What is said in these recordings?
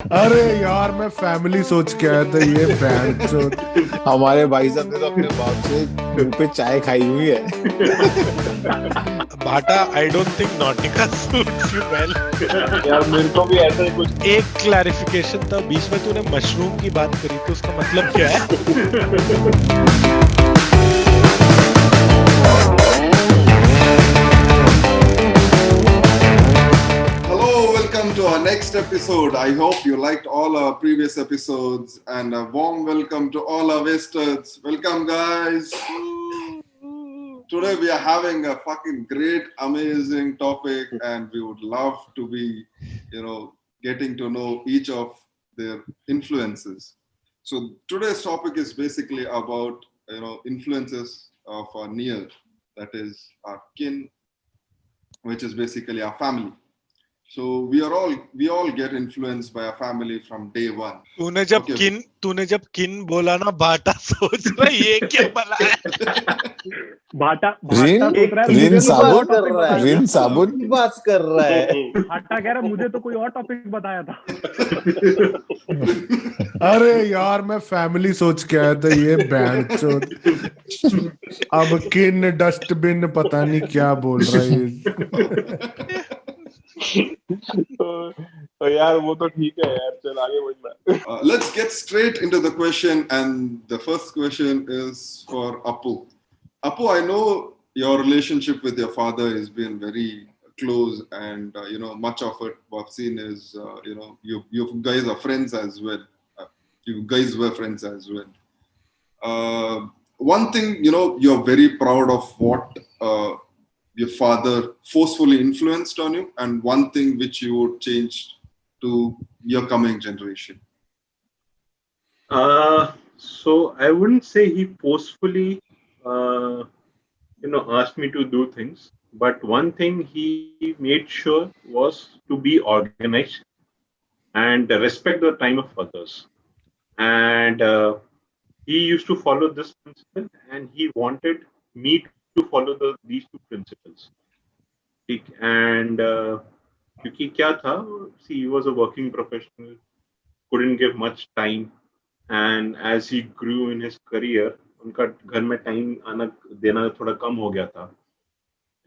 अरे यार मैं फैमिली सोच के आया था, ये बैंड चोद। हमारे भाई साहब ने तो अपने बाप से मुंह पे चाय खाई हुई है। भाटा, I don't think नॉटिका suits you well. यार मेरे को भी ऐसा ही कुछ। एक क्लैरिफिकेशन था, बीच में तूने मशरूम की बात करी तो उसका मतलब क्या है? Hello, welcome to our next episode. I hope you liked all our previous episodes, and a warm welcome to all our visitors. Welcome, guys. Today we are having a fucking great, amazing topic, and we would love to be, getting to know each of their influences. So today's topic is basically about, influences of our near, that is our kin, which is basically our family. So we all get influenced by our family from day one. तूने जब किन बोला ना, भाटा सोच रहा ये क्या बला है? भाटा रिन सोच रहा है रिन मुझे तो कोई और साबुन टॉपिक बताया रिन था। साबुन की बात कर रहा है। भाटा कह रहा है मुझे तो कोई और टॉपिक बताया था। अरे यार मैं फैमिली सोच के आया था, ये बैंड चोद। अब किन डस्टबिन पता नहीं क्या बोल रहा है ये। तो यार वो तो ठीक है यार, चल आगे बढ़ना। Let's get straight into the question, and the first question is for Apu. Apu, I know your relationship with your father has been very close, and much of it I've seen is you guys are friends as well. You guys were friends as well. One thing you're very proud of what your father forcefully influenced on you, and one thing which you would change to your coming generation. So I wouldn't say he forcefully, asked me to do things. But one thing he made sure was to be organized and respect the time of others. And he used to follow this principle, and he wanted me to follow these two principles. And क्योंकि क्या था, see, he was a working professional, couldn't give much time, and as he grew in his career, उनका घर में time आना देना थोड़ा कम हो गया था,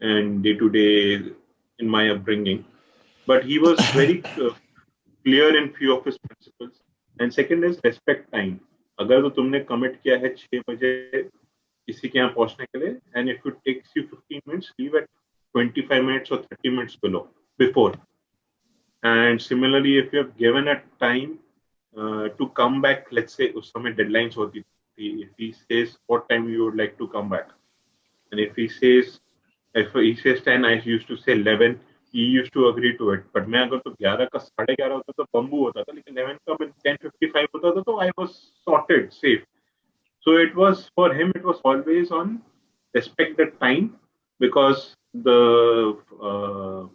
and day to day in my upbringing. But he was very clear in few of his principles. And second is respect time. अगर तो तुमने commit किया है 6 बजे किसी के यहाँ पहुंचने के लिए, and if it takes you 15 minutes, leave at 25 minutes or 30 minutes before. And similarly, if you have given a time to come back, let's say उस समय deadlines होती थी, if he says what time you would like to come back, and if he says 10, I used to say 11. He used to agree to it. But मैं अगर तो 11 का 11:30 होता तो बम्बू होता था, लेकिन 11 का 10:55 होता था तो I was sorted, safe. So it was, for him, it was always on respect the time, because the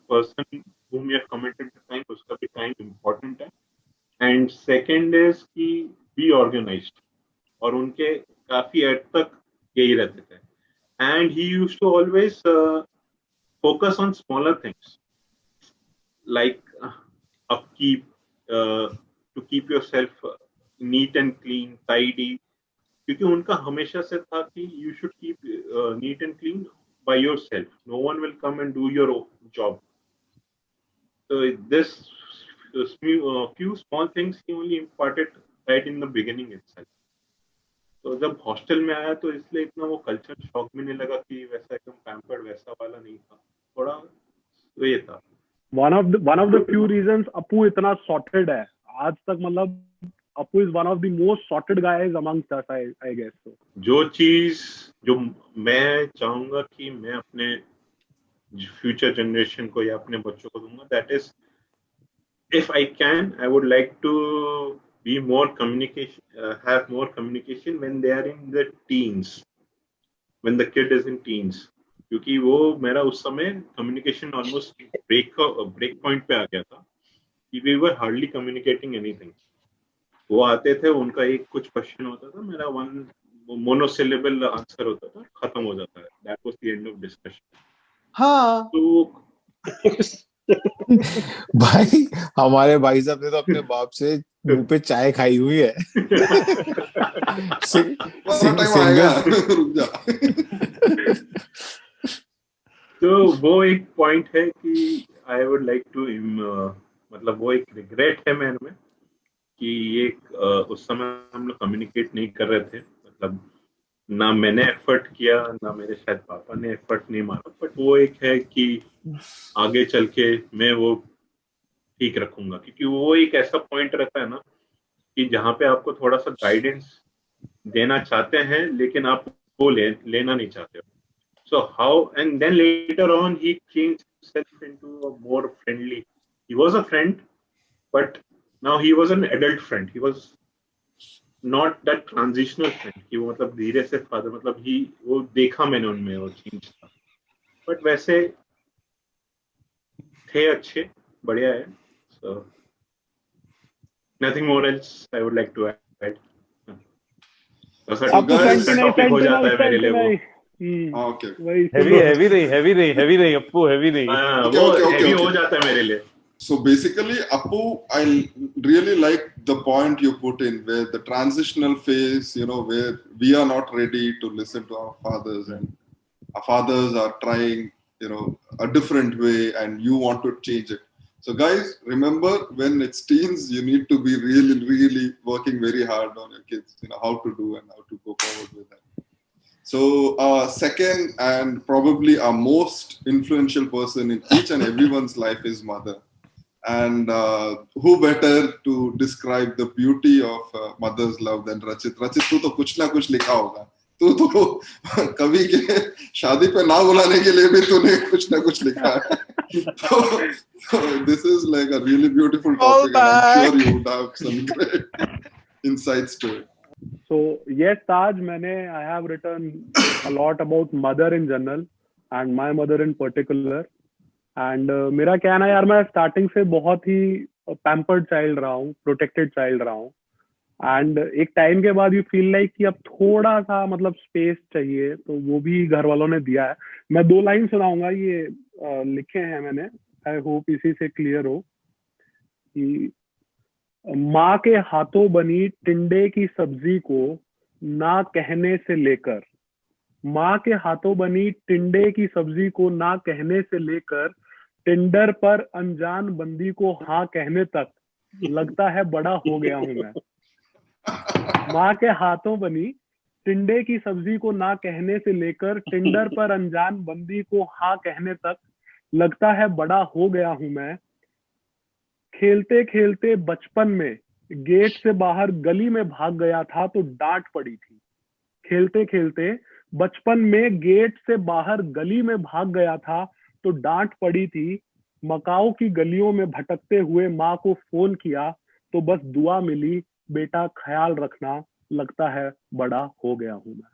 person whom you have committed the time, उसका भी time important है. And second is कि be organized. और उनके काफी हद तक यही रहते थे. And he used to always focus on smaller things, like upkeep, to keep yourself neat and clean, tidy. क्योंकि उनका हमेशा से था कि you should keep neat and clean by yourself. No one will come and do your job. So this few small things he only imparted right in the beginning itself. तो जब hostel में आया तो इसलिए इतना वो कल्चर शॉक भी नहीं लगा कि वैसा एकदम पैम्पर्ड वैसा वाला नहीं था, थोड़ा तो ये था. One of the few reasons अपू इतना sorted है आज तक, मतलब अपू is one of the most sorted guys amongst us, I guess so. जो चीज जो मैं चाहूंगा कि मैं अपने फ्यूचर जनरेशन को या अपने बच्चों को दूंगा, that is, if I can, I would like to be more communication, have more communication when they are in the teens, when the kid is in teens. क्योंकि वो मेरा उस समय communication almost break point पे आ गया था कि we were hardly communicating anything. वो आते थे, उनका एक कुछ क्वेश्चन होता था, मेरा one monosyllable आंसर होता था, खत्म हो जाता है. That was the end of discussion. हाँ तो भाई हमारे भाई साहब ने तो अपने बाप से मुंह पे चाय खाई हुई है। टाइम आएगा, रुक जा। तो वो एक पॉइंट है कि आई वुड लाइक टू मतलब वो एक रिग्रेट है मेरे में कि ये उस समय हम लोग कम्युनिकेट नहीं कर रहे थे, मतलब ना मैंने एफर्ट किया ना मेरे शायद पापा ने एफर्ट नहीं मारा, बट वो एक है कि आगे चल के मैं वो ठीक रखूंगा, क्योंकि वो एक ऐसा पॉइंट रहता है ना कि जहाँ पे आपको थोड़ा सा गाइडेंस देना चाहते हैं लेकिन आप वो लेना नहीं चाहते हो. So how, and then later on he changed himself into a more friendly. He was a friend, but now he was an adult friend. He was not that transitional friend. कि वो मतलब धीरे से father, मतलब वो देखा मैंने उनमें वो चेंज था. But वैसे थे अच्छे, बढ़िया है. So nothing more else I would like to add. आपको टॉपिक हो जाता है मेरे लिए वो. Okay. हेवी रही अप्पू, हेवी रही. वो हेवी हो जाता है मेरे लिए. So basically, Appu, I really like the point you put in, where the transitional phase, where we are not ready to listen to our fathers, and our fathers are trying, a different way, and you want to change it. So guys, remember, when it's teens, you need to be really, really working very hard on your kids, how to do and how to go forward with that. So second, and probably our most influential person in each and everyone's life is mother. And who better to describe the beauty of mother's love than Rachit? Rachit, तू तो कुछ ना कुछ लिखा होगा. तू तो कवि के शादी पे ना बुलाने के लिए भी तूने कुछ ना कुछ लिखा है. So this is like a really beautiful topic, and I'm sure you would have some great insights to it. So yes, Taj, I have written a lot about mother in general and my mother in particular. And मेरा क्या ना यार, मैं starting से बहुत ही pampered child रहा हूँ, protected child रहा हूँ. एंड एक टाइम के बाद यू फील लाइक कि अब थोड़ा सा मतलब स्पेस चाहिए, तो वो भी घर वालों ने दिया है. मैं 2 लाइन सुनाऊंगा, ये लिखे हैं मैंने, आई होप इसी से क्लियर हो. कि माँ के हाथों बनी टिंडे की सब्जी को ना कहने से लेकर, माँ के हाथों बनी टिंडे की सब्जी को ना कहने से लेकर टिंडर पर अनजान बंदी को हाँ कहने तक, लगता है बड़ा हो गया हूं मैं. माँ के हाथों बनी टिंडे की सब्जी को ना कहने से लेकर टिंडर पर अनजान बंदी को हाँ कहने तक, लगता है बड़ा हो गया हूं मैं. खेलते खेलते बचपन में गेट से बाहर गली में भाग गया था तो डांट पड़ी थी. खेलते खेलते बचपन में गेट से बाहर गली में भाग गया था तो डांट पड़ी थी. मकाओ की गलियों में भटकते हुए माँ को फोन किया तो बस दुआ मिली, बेटा ख्याल रखना, लगता है बड़ा हो गया हूं मैं.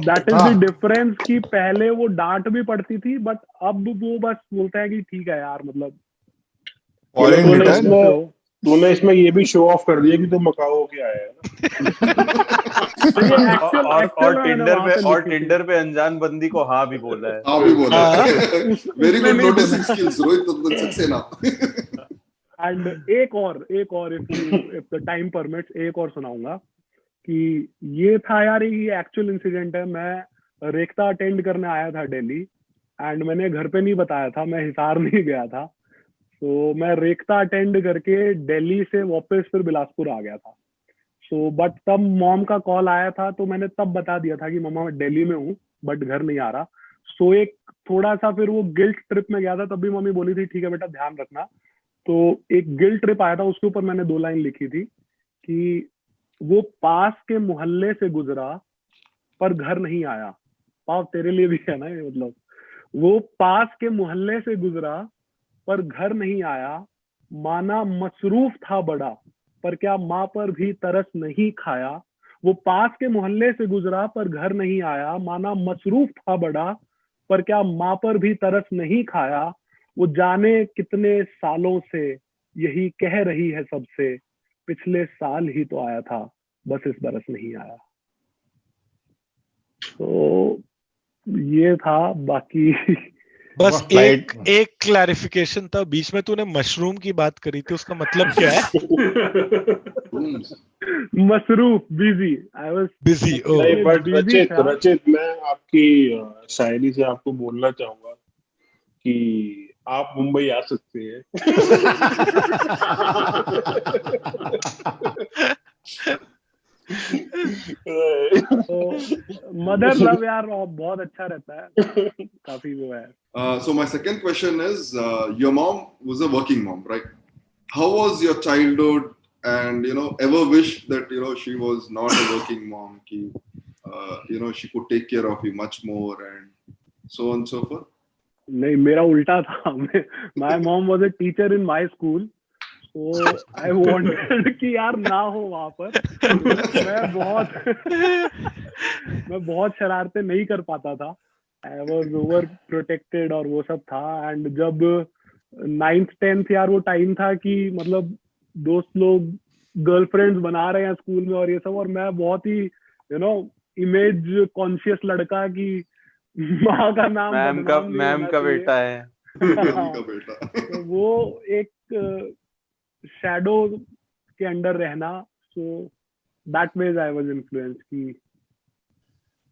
दैट इज द डिफरेंस कि पहले वो डांट भी पड़ती थी, बट अब वो बस बोलता है कि ठीक है यार, मतलब तूने इसमें ये भी शो ऑफ कर दिया कि तू मकाओ के आया है. और टिंडर पे अनजान बंदी को हाँ भी बोला है. हाँ भी बोला है. Very good noticing skills Rohit Saxena. And एक और इफ द टाइम परमिट्स एक और सुनाऊंगा. कि ये था यार, ये एक्चुअल इंसिडेंट है. मैं रेखता अटेंड करने आया था दिल्ली, एंड मैंने घर पे नहीं बताया था, मैं हिसार नहीं गया था. तो मैं रेखता अटेंड करके दिल्ली से वापस फिर बिलासपुर आ गया था. सो बट तब मॉम का कॉल आया था, तो मैंने तब बता दिया था कि मम्मा मैं दिल्ली में हूँ बट घर नहीं आ रहा. सो एक थोड़ा सा फिर वो गिल्ट ट्रिप में गया था, तब भी मम्मी बोली थी ठीक है बेटा ध्यान रखना. तो एक गिल्ट ट्रिप आया था, उसके ऊपर मैंने 2 लाइन लिखी थी कि वो पास के मोहल्ले से गुजरा पर घर नहीं आया. पाव तेरे लिए भी है ना ये, मतलब वो पास के मोहल्ले से गुजरा पर घर नहीं आया. माना मसरूफ था बड़ा पर क्या माँ पर भी तरस नहीं खाया. वो पास के मोहल्ले से गुजरा पर घर नहीं आया. माना मसरूफ था बड़ा पर क्या माँ पर भी तरस नहीं खाया. वो जाने कितने सालों से यही कह रही है सबसे, पिछले साल ही तो आया था बस इस बरस नहीं आया. तो ये था. बाकी बस वाह, एक क्लैरिफिकेशन था, बीच में तूने मशरूम की बात करी थी, उसका मतलब क्या है? Rooms. मसरूफ, बिजी, आई वाज बिजी। ओ नहीं, बट busy था। रचित मैं आपकी शायरी से आपको बोलना चाहूंगा कि आप मुंबई आ सकते हैं। तो मदर लव यार बहुत अच्छा रहता है, काफी वो है। So my second question is, your mom was a working mom, right? How was your childhood? And ever wish that she was not a working mom? She could take care of you much more, and so on and so forth. नहीं, मेरा उल्टा था। My mom was a teacher in my school, so I wanted कि यार ना हो वहां पर। मैं बहुत शरारतें नहीं कर पाता था, आई वाज ओवर प्रोटेक्टेड और वो सब था। एंड जब 9th 10th यार वो टाइम था कि मतलब दोस्त लोग गर्लफ्रेंड्स बना रहे हैं स्कूल में और ये सब, और मैं बहुत ही इमेज कॉन्शियस लड़का की माँ का नाम मैम का बेटा है। Mom का बेटा. तो वो एक शैडो के अंडर रहना, so that ways I was influenced कि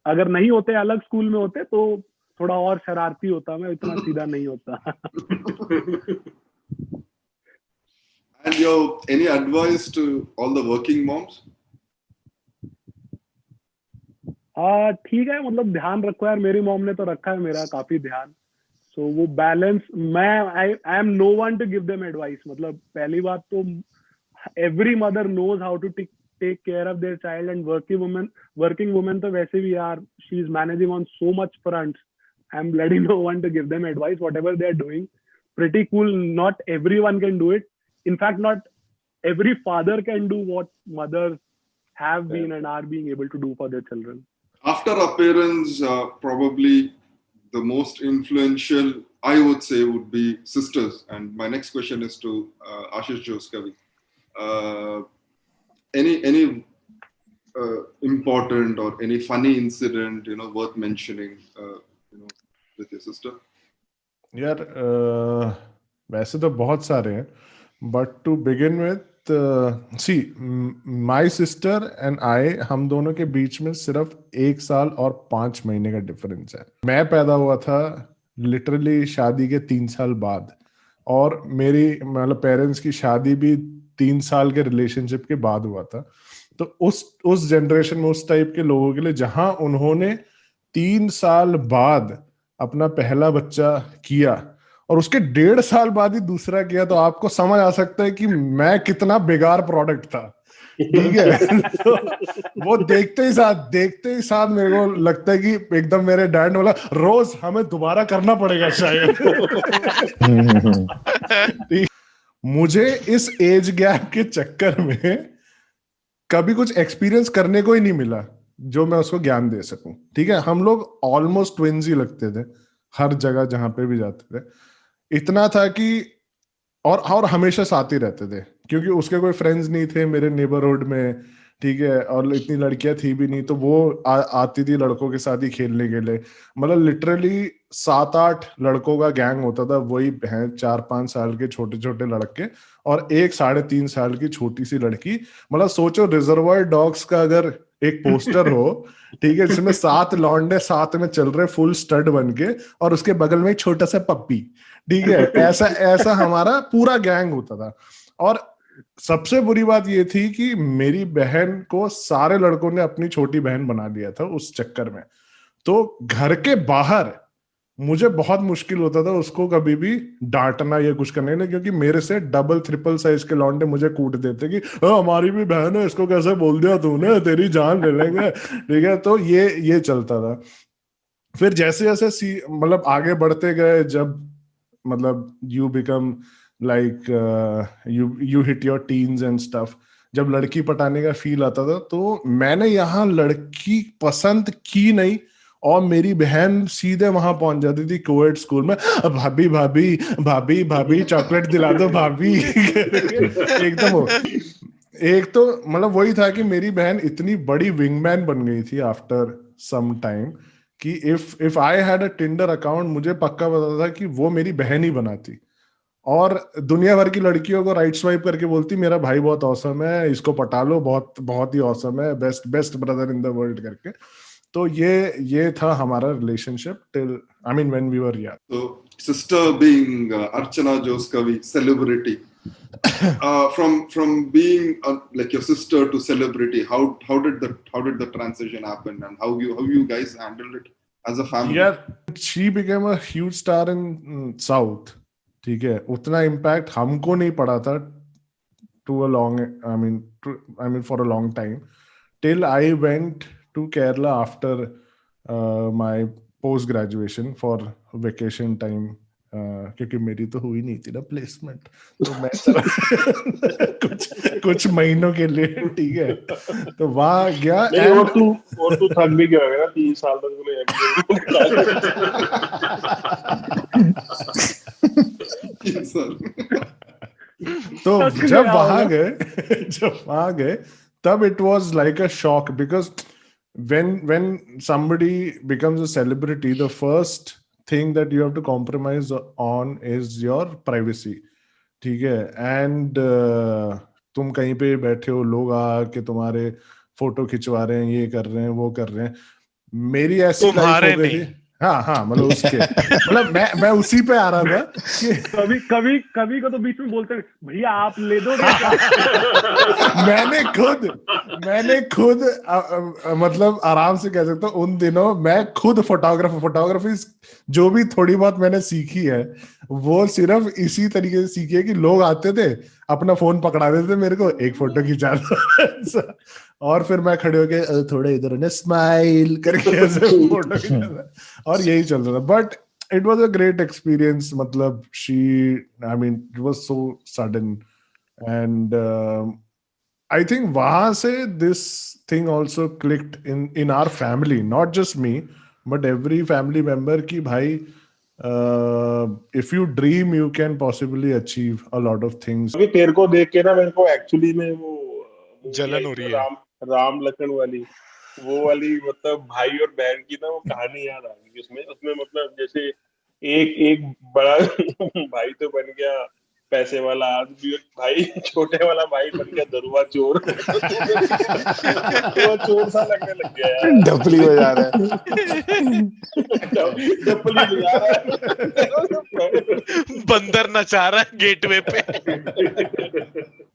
अगर नहीं होते, अलग स्कूल में होते तो थोड़ा और शरारती होता, मैं इतना सीधा नहीं होता। And any advice to all the working moms? हाँ ठीक है, मतलब ध्यान रखो यार, मेरी मॉम ने तो रखा है मेरा काफी ध्यान। सो वो बैलेंस, मैं I am no one to give them advice. मतलब पहली बात तो every mother knows how to take care of their child, and working women तो वैसे भी यार, she is managing on so much fronts. I am bloody no one to give them advice, whatever they are doing pretty cool. Not everyone can do it. In fact, not every father can do what mothers have been and are being able to do for their children. After our parents, probably the most influential, I would say, would be sisters. And my next question is to Ashish Joskavi. Any important or any funny incident worth mentioning with your sister? यार वैसे तो बहुत सारे हैं, but to begin with, see my sister and I, हम दोनों के बीच में सिर्फ 1 साल और 5 महीने का डिफरेंस है। मैं पैदा हुआ था लिटरली शादी के 3 साल बाद, और मेरी मतलब पेरेंट्स की शादी भी 3 साल के रिलेशनशिप के बाद हुआ था। तो उस जनरेशन में, उस टाइप के लोगों के लिए, जहां उन्होंने 3 साल बाद अपना पहला बच्चा किया और उसके 1.5 साल बाद ही दूसरा किया, तो आपको समझ आ सकता है कि मैं कितना बेकार प्रोडक्ट था। ठीक है। तो वो देखते ही साथ मेरे को लगता है कि एकदम मेरे डैड ने बोला, रोज हमें दोबारा करना पड़ेगा शायद। मुझे इस एज गैप के चक्कर में कभी कुछ एक्सपीरियंस करने को ही नहीं मिला जो मैं उसको ज्ञान दे सकूं। ठीक है, हम लोग ऑलमोस्ट ट्विंस ही लगते थे हर जगह जहां पे भी जाते थे। इतना था कि और हमेशा साथ ही रहते थे, क्योंकि उसके कोई फ्रेंड्स नहीं थे मेरे नेबरहुड में। ठीक है, और इतनी लड़कियां थी भी नहीं, तो वो आती थी लड़कों के साथ ही खेलने के लिए। मतलब लिटरली 7-8 लड़कों का गैंग होता था, वही 4-5 साल के छोटे छोटे लड़के और 1 3.5 साल की छोटी सी लड़की। मतलब सोचो, रिजर्वायर डॉग्स का अगर एक पोस्टर हो, ठीक है, जिसमें 7 लौंडे साथ में चल रहे फुल स्टड बन के, और उसके बगल में एक छोटा सा पप्पी। ठीक है, ऐसा हमारा पूरा गैंग होता था। और सबसे बुरी बात ये थी कि मेरी बहन को सारे लड़कों ने अपनी छोटी बहन बना लिया था उस चक्कर में। तो घर के बाहर मुझे बहुत मुश्किल होता था उसको कभी भी डांटना या कुछ करने में, क्योंकि मेरे से डबल ट्रिपल साइज के लौंडे मुझे कूट देते कि हमारी भी बहन है, इसको कैसे बोल दिया तूने, तेरी जान ले लेंगे। ठीक है, तो ये चलता था। फिर जैसे जैसे मतलब आगे बढ़ते गए, जब मतलब you become like you hit your teens and stuff, जब लड़की पटाने का फील आता था, तो मैंने यहाँ लड़की पसंद की नहीं, और मेरी बहन सीधे वहां पहुंच जाती थी कोएड स्कूल में, भाभी भाभी भाभी भाभी चॉकलेट दिला दो भाभी। एकदम एक तो मतलब वही था कि मेरी बहन इतनी बड़ी विंगमैन बन गई थी आफ्टर सम टाइम कि if I had a Tinder account, मुझे पक्का पता था कि वो मेरी बहन ही बनाती, और दुनिया भर की लड़कियों को राइट स्वाइप करके बोलती मेरा भाई बहुत औसम है, इसको पटा लो, बहुत बहुत ही औसम है, best best brother in the world करके। तो ये था हमारा relationship till, I mean when we were young. So, sister being Archana Joskavi, celebrity. From being like your sister to celebrity, how did the transition happen, and how you guys handled it as a family? Yeah, she became a huge star in South. ठीक है, उतना impact हमको नहीं पड़ा था to a long, I mean for a long time, till I went to Kerala after my post graduation for vacation time. क्योंकि मेरी तो हुई नहीं थी ना प्लेसमेंट, तो मैं चला कुछ महीनों के लिए, ठीक है, तो वहां गया। और तू थक भी गया होगा ना 3 साल तक तूने तो जब वहां गए तब it was like a shock, because when somebody becomes a celebrity, the first thing that you have to compromise on is your privacy, ठीक है। एंड तुम कहीं पे बैठे हो, लोग आके तुम्हारे फोटो खिंचवा रहे हैं, ये कर रहे हैं, वो कर रहे हैं। मेरी ऐसी लाइफ हो गई थी, हाँ मतलब उसके मतलब मैं उसी पे आ रहा था कि कभी को तो बीच में बोलते हैं भैया आप ले दो मैंने खुद मतलब आराम से कह सकता हूँ, उन दिनों मैं खुद फोटोग्राफी जो भी थोड़ी बहुत मैंने सीखी है, वो सिर्फ इसी तरीके से सीखी है कि लोग आते थे, अपना फोन पकड़ा देते थे मेरे को, एक फोटो खिंचा दो और फिर मैं खड़े होके थोड़े इधर उन्हें स्माइल करके ऐसे फोटो खिंचा, और यही चल रहा था। But it was a great experience, मतलब I mean it was so sudden, and I think वहां से this thing also clicked in our family, not just me but every family member, की भाई if you dream you can possibly achieve a lot of things. अभी तेरे को देख के ना मेरे को एक्चुअली में वो जलन हो रही है, राम लखन वाली, वो वाली मतलब भाई और बहन की ना वो कहानी याद आ गई। उसमें मतलब जैसे एक बड़ा भाई तो बन गया पैसे वाला, आज भी एक भाई छोटे वाला भाई बन गया दरुआ चोर। दरुआ चोर सा लगने लग गया यार। डपली बजा रहा है, डपली बजा रहा है, बंदर नचा रहा है गेटवे पे।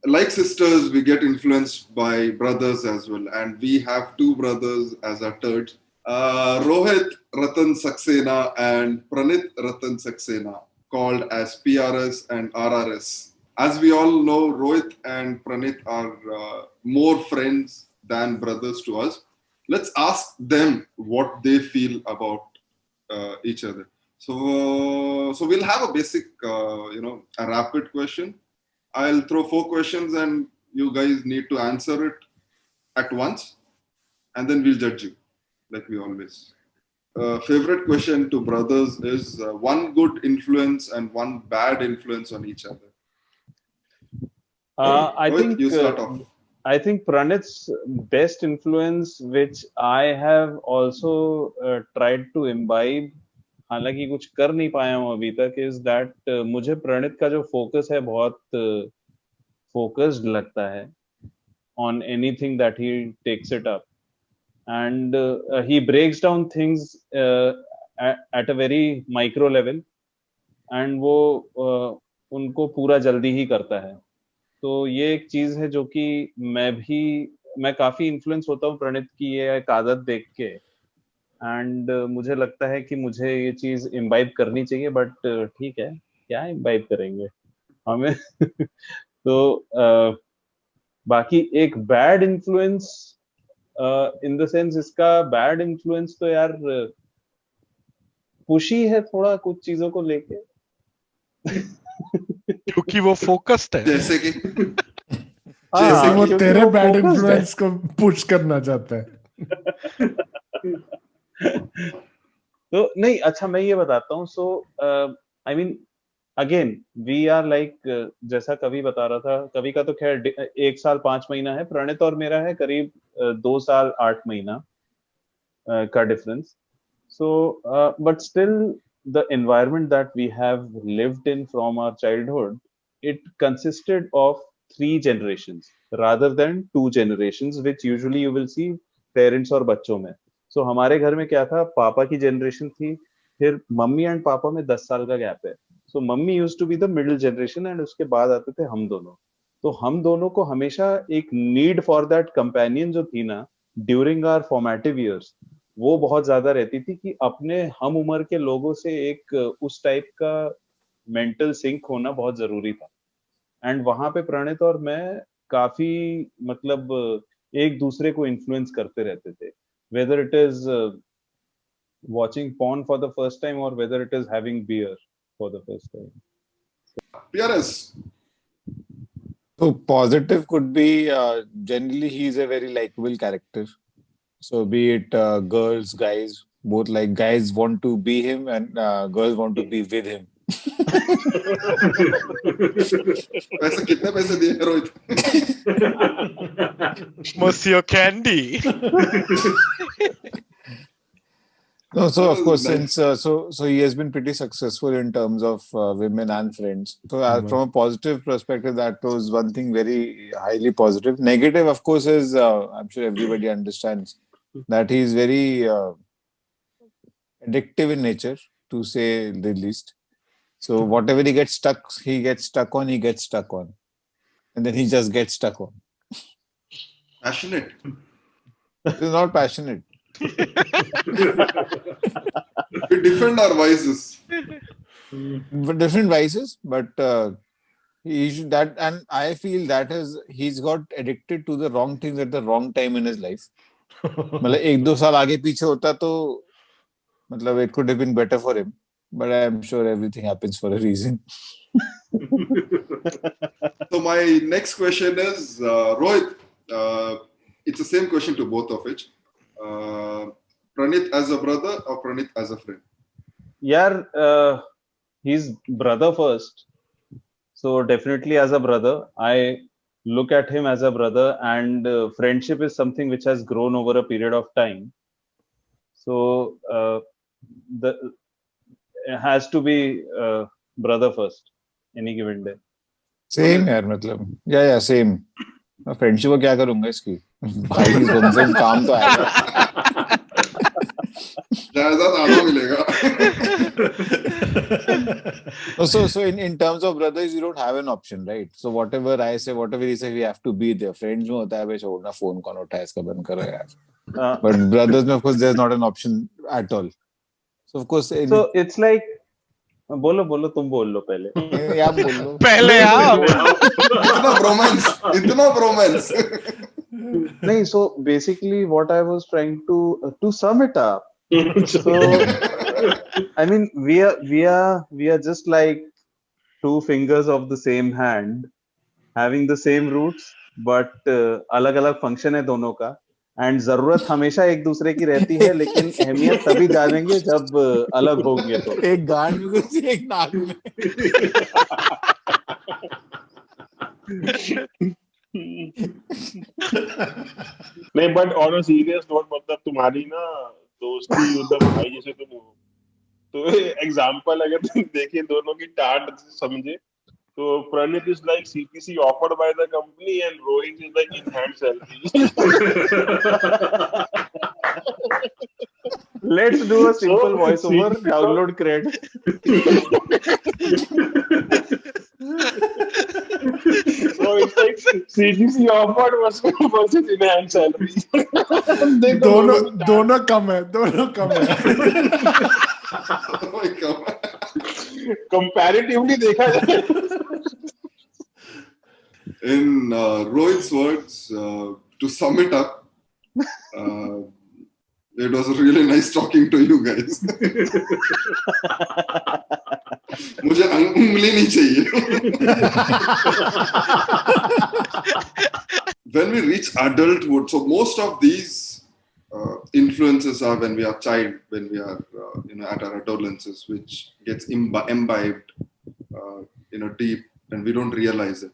Like sisters, we get influenced by brothers as well, and we have 2 brothers as our third, Rohit Ratan Saxena and Pranit Ratan Saxena, called as PRS and RRS. As we all know, Rohit and Pranit are more friends than brothers to us. Let's ask them what they feel about each other. So we'll have a basic, a rapid question. I'll throw 4 questions and you guys need to answer it at once, and then we'll judge you like we always. Favorite question to brothers is one good influence and one bad influence on each other. I think Pranit's best influence, which I have also tried to imbibe, हालांकि कुछ कर नहीं पाया हूँ अभी तक, is that मुझे प्रणीत का जो फोकस है बहुत फोकस्ड लगता है on anything that he takes it up, and he breaks down things at a very micro level, and वो उनको पूरा जल्दी ही करता है। तो ये एक चीज है जो कि मैं काफी इन्फ्लुएंस होता हूँ प्रणीत की ये एक आदत देख के, एंड मुझे लगता है कि मुझे ये चीज इम्बाइब करनी चाहिए, बट ठीक है क्या इम्बाइब करेंगे हमें। तो बाकी एक bad influence in the sense, इसका बैड इन्फ्लुएंस तो यार पुशी है थोड़ा कुछ चीजों को लेके, क्योंकि वो फोकस्ड है, जैसे कि वो तेरे बैड इन्फ्लुएंस को पुश करना चाहता है। तो नहीं, अच्छा मैं ये बताता हूँ। So I mean again we are like, जैसा कवि बता रहा था, कवि का तो खैर 1 साल 5 महीना है, प्रणीत और मेरा है करीब 2 साल 8 महीना का difference. So, but still, the environment that we have lived in from our childhood, it consisted of 3 generations rather than 2 generations, which usually you will see parents और बच्चों में. So हमारे घर में क्या था, पापा की जनरेशन थी, फिर मम्मी एंड पापा में 10 साल का गैप है. So mummy used to be the middle generation and उसके बाद आते थे हम दोनों. तो हम दोनों को हमेशा एक नीड फॉर दैट कंपेनियन जो थी ना ड्यूरिंग आवर फॉर्मेटिव ईयर्स, वो बहुत ज्यादा रहती थी कि अपने हम उम्र के लोगों से एक उस टाइप का मेंटल सिंक होना बहुत जरूरी था. एंड वहां पे प्रणित और मैं काफी मतलब एक दूसरे को इन्फ्लुएंस करते रहते थे, whether it is watching porn for the first time or whether it is having beer for the first time. PRS. So positive could be generally he's a very likable character. So be it girls, guys, both like guys want to be him and girls want to be with him. पैसे कितने पैसे दिए Rohit? Monsieur Candy. No, so of course, since so he has been pretty successful in terms of women and friends. So from a positive perspective, that was one thing very highly positive. Negative, of course, is I'm sure everybody understands that he is very addictive in nature, to say the least. So whatever he gets stuck on, and then he just gets stuck on. Passionate. He's not passionate. We defend our vices. But different vices, but he should, that, and I feel that he's got addicted to the wrong things at the wrong time in his life. मतलब 1-2 साल आगे पीछे होता तो मतलब it could have been better for him, but I am sure everything happens for a reason. So my next question is Rohit. It's the same question to both of it. Pranit as a brother or Pranit as a friend? Yeah, he's brother first. So definitely as a brother, I look at him as a brother, and friendship is something which has grown over a period of time. So it has to be brother first any given day. Same यार मतलब yeah same. Friendship को क्या करूंगा इसकी भाई कम से कम काम तो आएगा जायदाद आधा मिलेगा so in terms of brothers you don't have an option, right? So whatever I say, whatever he say, we have to be there. Friends में होता है भाई छोड़ना फोन कौन उठाए इसका बंद करो यार but brothers में of course there's not an option at all. So of course so it's like बोलो तुम बोल लो पहले आप बोल लो पहले आप इतना ब्रोमांस नहीं. So basically what I was trying to sum it up, so I mean we are just like 2 fingers of the same hand having the same roots, but अलग-अलग फंक्शन है दोनों का, एंड जरूरत हमेशा एक दूसरे की रहती है, लेकिन अहमियत तभी जानेंगे जब अलग होंगे. तो एक गांड में कुछ एक नाक में नहीं, but on a serious note मतलब तुम्हारी ना दोस्ती मतलब भाई जैसे तुम हो, तो एग्जांपल अगर तुम देखिए दोनों की टाट समझे तो Pranit is like CPC offered by the company and Rohit is like in hand salary. Let's do a simple voiceover. Download cred. So it's like CPC offered versus in hand salary. दोनों कम है. Comparatively देखा जाए. In Rohit's words, to sum it up, it was really nice talking to you guys. मुझे उंगली नहीं चाहिए. When we reach adulthood, so most of these influences are when we are child, when we are at our adolescence, which gets imbibed deep, and we don't realize it.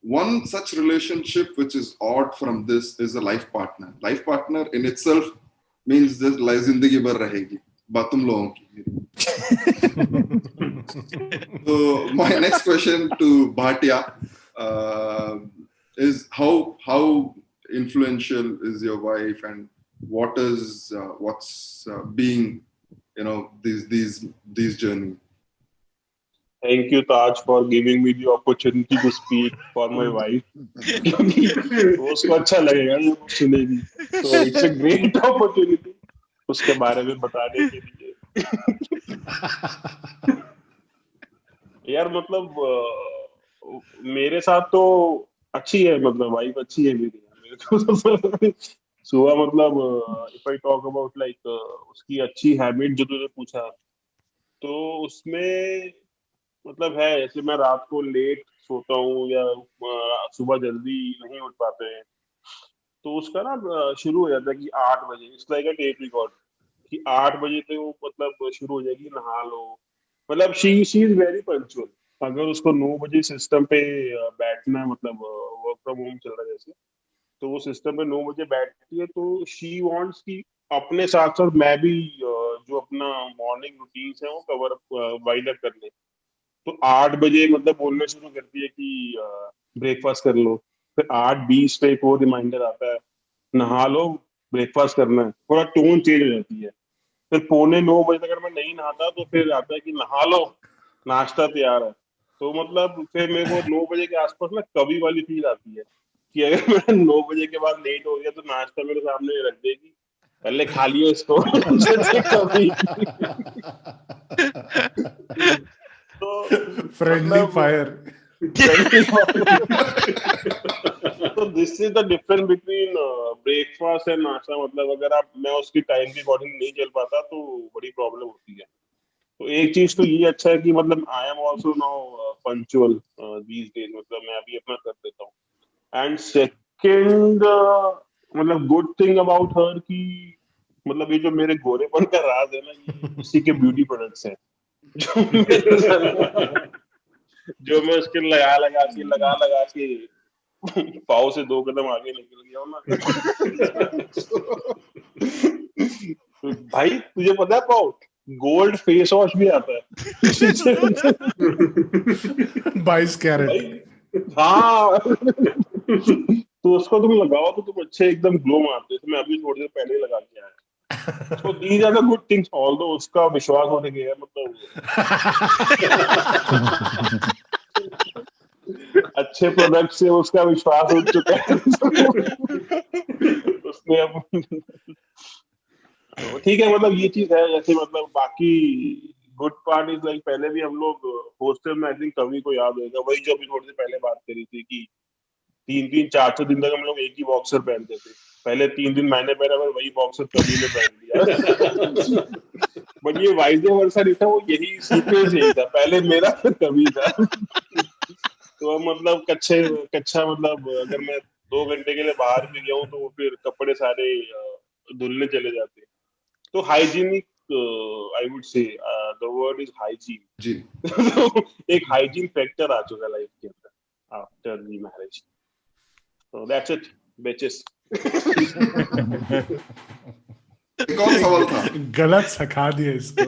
One such relationship which is odd from this is a life partner. Life partner in itself means this zindagi bhar rahegi. बात तुम लोगों की. So my next question to Bhatia is how influential is your wife, and what's being, you know, these journey. Thank you, Taj, for giving me the opportunity to speak for my wife. क्योंकि उसको अच्छा लगेगा जब वो सुनेगी. So it's a great opportunity उसके बारे में बताने के लिए. यार मतलब मेरे साथ तो अच्छी है, मतलब वाइफ अच्छी है मेरी. मेरे को सुबह मतलब if I talk about like उसकी अच्छी हैबिट जो तुझे पूछा, तो उसमें मतलब है, जैसे मैं रात को लेट सोता हूँ या सुबह जल्दी नहीं उठ पाते हैं, तो उसका ना शुरू हो जाता है कि 8 बजे it's like a tape record कि 8 बजे तो वो मतलब शुरू हो जाएगी, नहा लो. मतलब शी इज वेरी पंक्चुअल. अगर उसको 9 बजे सिस्टम पे बैठना है, मतलब वर्क फ्रॉम होम चल रहा है जैसे, तो वो सिस्टम पे 9 बजे बैठती है. तो शी वांट्स कि अपने साथ साथ मैं भी जो अपना मॉर्निंग रूटीन है वो कवर वाइंड अप कर ले. तो 8 बजे मतलब बोलना शुरू करती है कि ब्रेकफास्ट कर लो. फिर 8:20 पे एक और रिमाइंडर आता है, नहा लो, ब्रेकफास्ट करना है. थोड़ा टोन चेंज हो जाती है. फिर 8:45 तक अगर मैं नहीं नहाता तो फिर आता है कि नहा लो, नाश्ता तैयार है. तो मतलब फिर मेरे को 9 बजे के आसपास ना कवि वाली फील आती है कि अगर मैं 9 बजे के बाद लेट हो गया तो नाश्ता मेरे सामने रख देगी, पहले खा लियो इसको. कभी तो फ्रेंडली फायर. तो this is the difference between breakfast and नाश्ता. मतलब अगर मैं उसकी टाइम के अकॉर्डिंग नहीं चल पाता तो बड़ी प्रॉब्लम होती है. तो एक चीज तो ये अच्छा है कि मतलब I am also now punctual these days. मतलब मैं अभी अपना कर देता हूँ. एंड सेकंड मतलब गुड थिंग अबाउट हर कि मतलब ये जो मेरे गोरेपन का राज है ना, ये उसी के ब्यूटी प्रोडक्ट्स हैं जो मैं उसके लगा के पाव से 2 कदम आगे निकल गया हूँ ना. तो भाई तुझे पता है पाव, गोल्ड फेस वॉश भी आता है 22 कैरेट. हाँ. तो उसको तुम लगाओ तो तुम अच्छे एकदम ग्लो मारते हो. तो मैं अभी थोड़ी देर पहले ही लगा के आया. So these are the good things. Although उसका विश्वास होने गया मतलब अच्छे प्रोडक्ट से उसका विश्वास उठ चुका है. उसने अब ठीक है, मतलब ये चीज है. जैसे मतलब बाकी गुड पार्ट इज लाइक पहले भी हम लोग हॉस्टल में, आई थिंक कवि को याद होगा, वही जो अभी थोड़ी देर पहले बात करी थी कि 3-3, 4-4 दिन तक हम लोग एक ही बॉक्सर पहनते थे. पहले 3 दिन मैंने पहना, फिर वही बॉक्सर कभी ने पहन लिया. बट ये वाइजे वर्षा नहीं था, वो यही सीक्वेंस यही था, पहले मेरा फिर कभी था. तो मतलब कच्चा मतलब अगर मैं 2 घंटे के लिए बाहर भी गया हूँ तो फिर कपड़े सारे धुलने चले जाते. तो hygienic I would say the word is hygiene. जी. एक हाइजीन फैक्टर आ चुका लाइफ के अंदर after the marriage. So that's it, bitches. कौन सवाल था? गलत सिखा दिया इसको.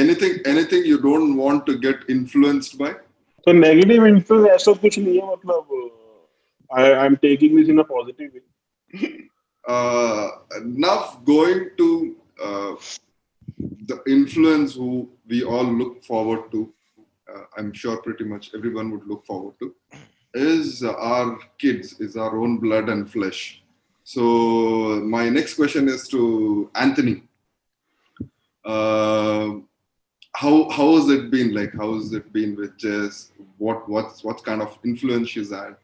Anything you don't want to get influenced by? So negative influence ऐसा कुछ नहीं है. मतलब I'm taking this in a positive way. Now going to the influence who we all look forward to. I'm sure pretty much everyone would look forward to, is our kids, is our own blood and flesh. So my next question is to Anthony. How has it been? Like, how has it been with Jess? What kind of influence she's had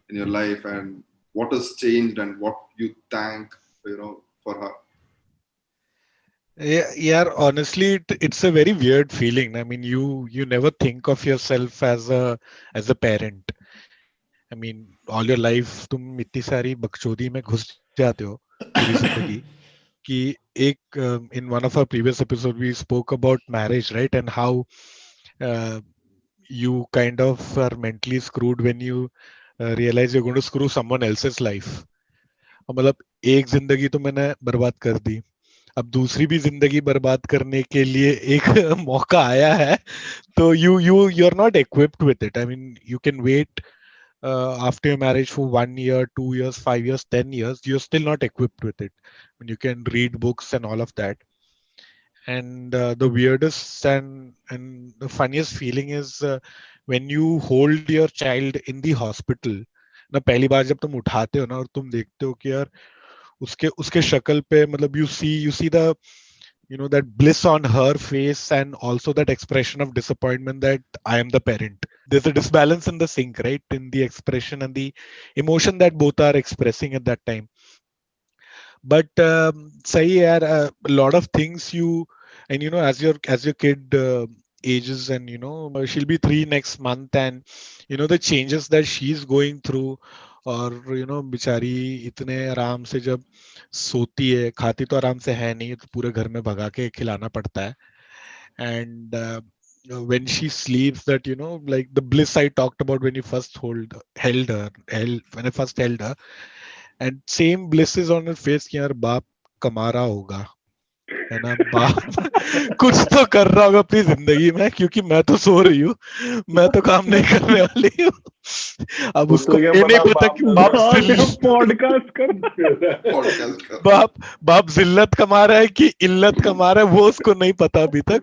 in your life, and what has changed, and what you thank, for her? Yeah, honestly, it's a very weird feeling. I mean, you never think of yourself as a parent. I mean, all your life तुम इतनी सारी बकचोदी में घुस जाते हो पूरी जिंदगी कि एक in one of our previous episodes we spoke about marriage, right? And how you kind of are mentally screwed when you realize you're going to screw someone else's life. मतलब एक जिंदगी तो मैंने बर्बाद कर दी, अब दूसरी भी जिंदगी बर्बाद करने के लिए एक मौका आया है, तो you are not equipped with it. I mean, you can wait after your marriage for 1 year, 2 years, 5 years, 10 years, you're still not equipped with it. I mean, you can read books and all of that. And the weirdest and the funniest feeling is when you hold your child in the hospital. ना पहली बार जब तुम उठाते हो ना और तुम देखते हो कि यार उसके उसके शक्ल पे मतलब you see the that bliss on her face and also that expression of disappointment that I am the parent. There's a disbalance in the sync, right, in the expression and the emotion that both are expressing at that time. But sahi yaar, a lot of things and as your kid ages, and she'll be 3 next month, and the changes that she's going through, और बेचारी इतने आराम से जब सोती है, खाती तो आराम से है नहीं, तो पूरे घर में भगा के खिलाना पड़ता है. And when she sleeps, that like the bliss I talked about when you first when I first held her, and same bliss is on her face कि यार बाप कमा रहा होगा, है ना, बाप कुछ तो कर रहा होगा अपनी जिंदगी में, क्योंकि मैं तो सो रही हूँ, मैं तो काम नहीं करने वाली हूँ. अब उसको ये नहीं पता कि पॉडकास्ट कर बाप जिल्लत कमा रहा है कि इल्लत कमा रहा है, वो उसको नहीं पता अभी तक.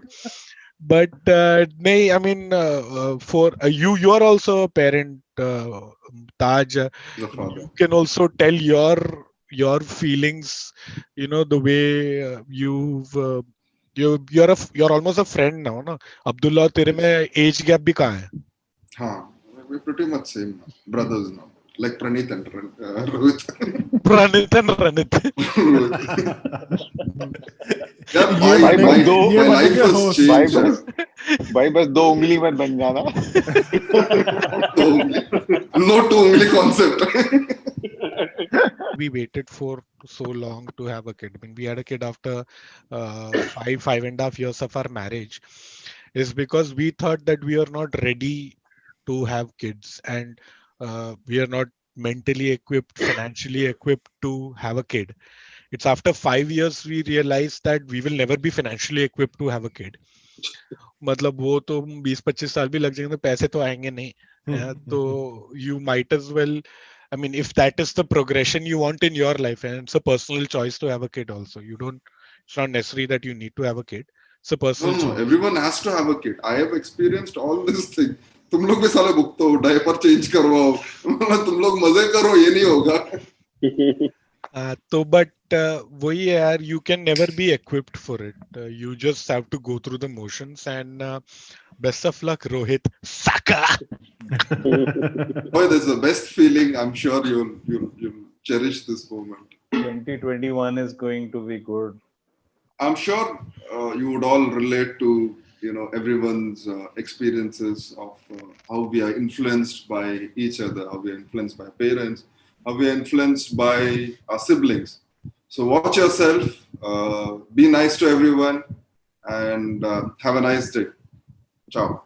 But I mean, for you are also a parent, Taj. You can also tell your feelings. The way you're almost a friend now, na? Abdullah, तेरे में age gap भी कहाँ है? हाँ, we're pretty much same brothers now. Like Pranit and Rohit. Pranit and Ranit. My life has changed. भाई बस 2 उंगली मत बन जाना. No 2 ungli concept. We waited for so long to have a kid. I mean, we had a kid after 5.5 years of our marriage. Is because we thought that we are not ready to have kids, and we are not mentally equipped, financially equipped to have a kid. It's after 5 years we realized that we will never be financially equipped to have a kid. मतलब वो तो 20-25 साल भी लग जाएंगे, तो पैसे तो आएंगे नहीं. तो you might as well, I mean, if that is the progression you want in your life, and it's a personal choice to have a kid also. It's not necessary that you need to have a kid. It's a personal choice. No, everyone has to have a kid. I have experienced all this thing. तुम लोग भी साले भुगतो, diaper change करवाओ, तुम लोग मजे करो, ये नहीं होगा. तो but वही है यार, you can never be equipped for it. You just have to go through the motions, and best of luck, Rohit Saka. Boy, that's the best feeling. I'm sure you'll cherish this moment. 2021 is going to be good. I'm sure you would all relate to everyone's experiences of how we are influenced by each other, how we are influenced by parents, how we are influenced by our siblings. So watch yourself, be nice to everyone, and have a nice day. Ciao.